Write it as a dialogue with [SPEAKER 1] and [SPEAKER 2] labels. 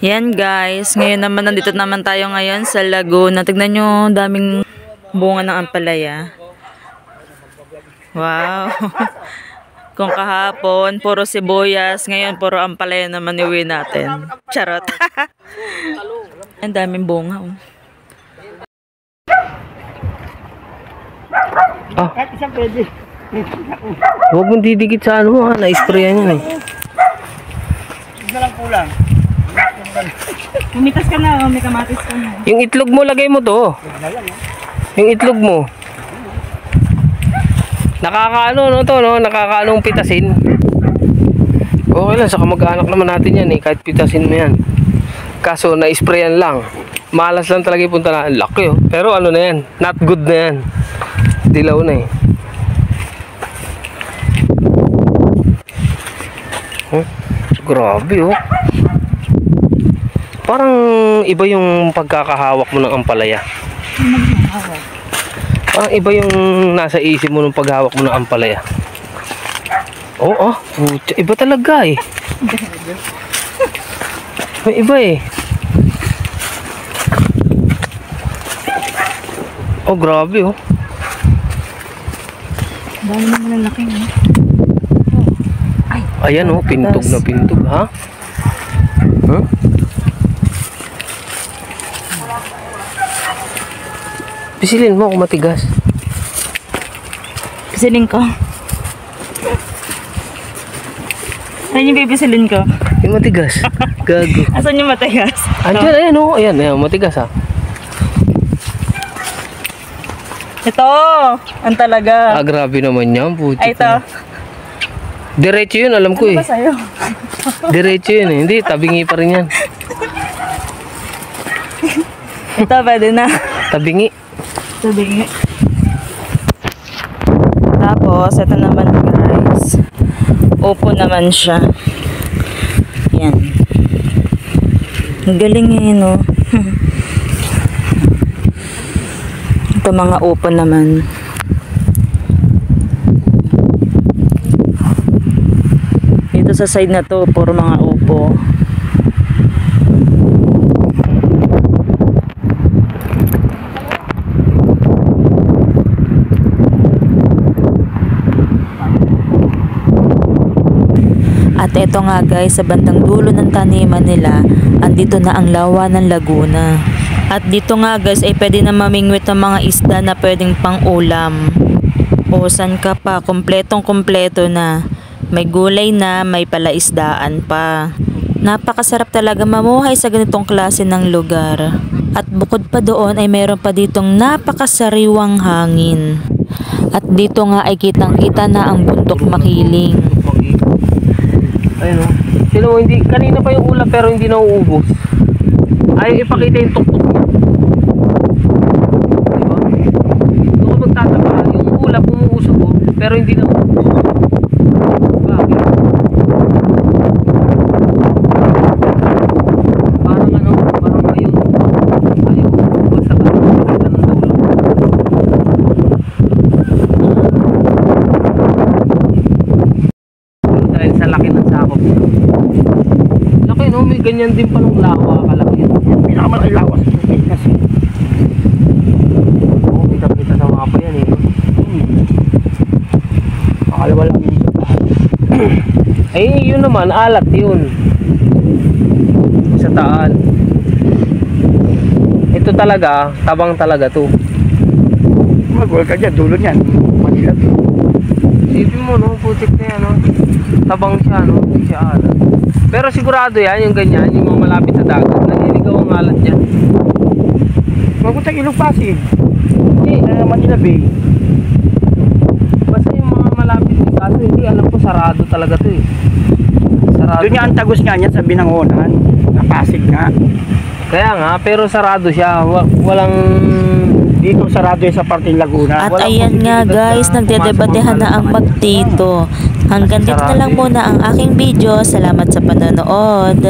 [SPEAKER 1] Yan guys, ngayon naman nandito naman tayo ngayon sa Laguna. Tignan nyo, daming bunga ng ampalaya. Wow. Kung kahapon, puro sibuyas. Ngayon, puro ampalaya naman iuwi natin. Charot. Ang daming bunga. Oh.
[SPEAKER 2] Kahit isang pwede.
[SPEAKER 3] Huwag mong didikit sa ano ha, na-sprayan yan eh.
[SPEAKER 2] Huwag na lang kulang.
[SPEAKER 1] Kumitas ka na, may kamatis ka na.
[SPEAKER 3] Yung itlog mo, lagay mo to. Yung itlog mo. Nakakaano no to, no? Nakakaanong pitasin. Okay lang, saka mag-anak naman natin yan eh, kahit pitasin mo yan. Kaso, na-sprayan lang. Malas lang talaga yung punta na. Laki oh. Pero ano na yan, not good na yan. Dilaw na eh. Oh, grabe oh. Parang iba yung pagkakahawak mo ng ampalaya. Parang iba yung nasa isip mo ng paghawak mo ng ampalaya. Oo, iba talaga eh. May iba eh. Oh, grabe oh.
[SPEAKER 1] Dahil naman ang laki eh. Ay,
[SPEAKER 3] ayan oh, pintog na pintog ha. Huh? Pisilin mo kung matigas.
[SPEAKER 1] pisilin ko. Saan yung bibisilin ko?
[SPEAKER 3] Yung matigas. Gago.
[SPEAKER 1] Asan yung matigas?
[SPEAKER 3] Andiyan, ayan oh. Ayan, matigas ha.
[SPEAKER 1] Ito! Ang talaga.
[SPEAKER 3] Ah, grabe naman yan. Puti.
[SPEAKER 1] Ay, ito.
[SPEAKER 3] Diretso yun, alam ko
[SPEAKER 1] Ano
[SPEAKER 3] eh.
[SPEAKER 1] ba sa'yo?
[SPEAKER 3] Diretso yun eh. Hindi, tabingi pa rin yan.
[SPEAKER 1] Ito, pwede na.
[SPEAKER 3] Tabingi.
[SPEAKER 1] Sabi. Tapos, ito naman guys. Opo naman siya. Yan. Ang galing eh, no? Ito mga opo naman. Dito sa side na to, puro mga opo. At eto nga guys, sa bandang dulo ng taniman nila, andito na ang lawa ng Laguna. At dito nga guys, ay pwede na mamingwit ng mga isda na pwedeng pang ulam. O san ka pa, kompletong kompleto na. May gulay na, may palaisdaan pa. Napakasarap talaga mamuhay sa ganitong klase ng lugar. At bukod pa doon ay meron pa ditong napakasariwang hangin. At dito nga ay kitang-kita na ang bundok Makiling.
[SPEAKER 3] Ayun o. Sino mo, hindi, kanina pa yung ulap pero hindi nauubos. Ayaw ipakita yung tuktok niya. Diba? Doon ko magtataka, yung ulap umuusog ko pero hindi nauubos. Bakit? Parang ano, parang ayun. Ayaw umuubos sa pakita ng dulo. Dahil sa laki ng sakop. Laki no, may ganyan din pa nung lawa kalaki.
[SPEAKER 2] Pinakamalaki lawas. Kasi.
[SPEAKER 3] Oo, kita-kita sa mapa yan eh.
[SPEAKER 2] Makalawa lang yun.
[SPEAKER 3] Ay, yun naman, alat yun. Sa taan. Ito talaga, tabang talaga to.
[SPEAKER 2] Mag-wall ka dyan, dulo niyan. Manila.
[SPEAKER 3] Isipin mo no, putik na yan no. Tabang siya no, hindi siya alat. Pero sigurado yan, yung ganyan, yung mga malapit sa dagat, naniligaw ang alat dyan.
[SPEAKER 2] Maguntang Ilog Pasig.
[SPEAKER 3] Hindi,
[SPEAKER 2] Manila Bay.
[SPEAKER 3] basta yung mga malapit sa kaso, hindi, alam ko sarado talaga to eh. Sarado.
[SPEAKER 2] Doon nga ang tagos nga niyan sa Binangonan. Na Pasig nga.
[SPEAKER 3] Kaya nga, pero sarado siya, walang...
[SPEAKER 2] Dito sarado yung sa parteng Laguna.
[SPEAKER 1] At ayan nga guys, nagdedebatehan na ang magtito. Hanggang dito na lang muna ang aking video. Salamat sa panonood.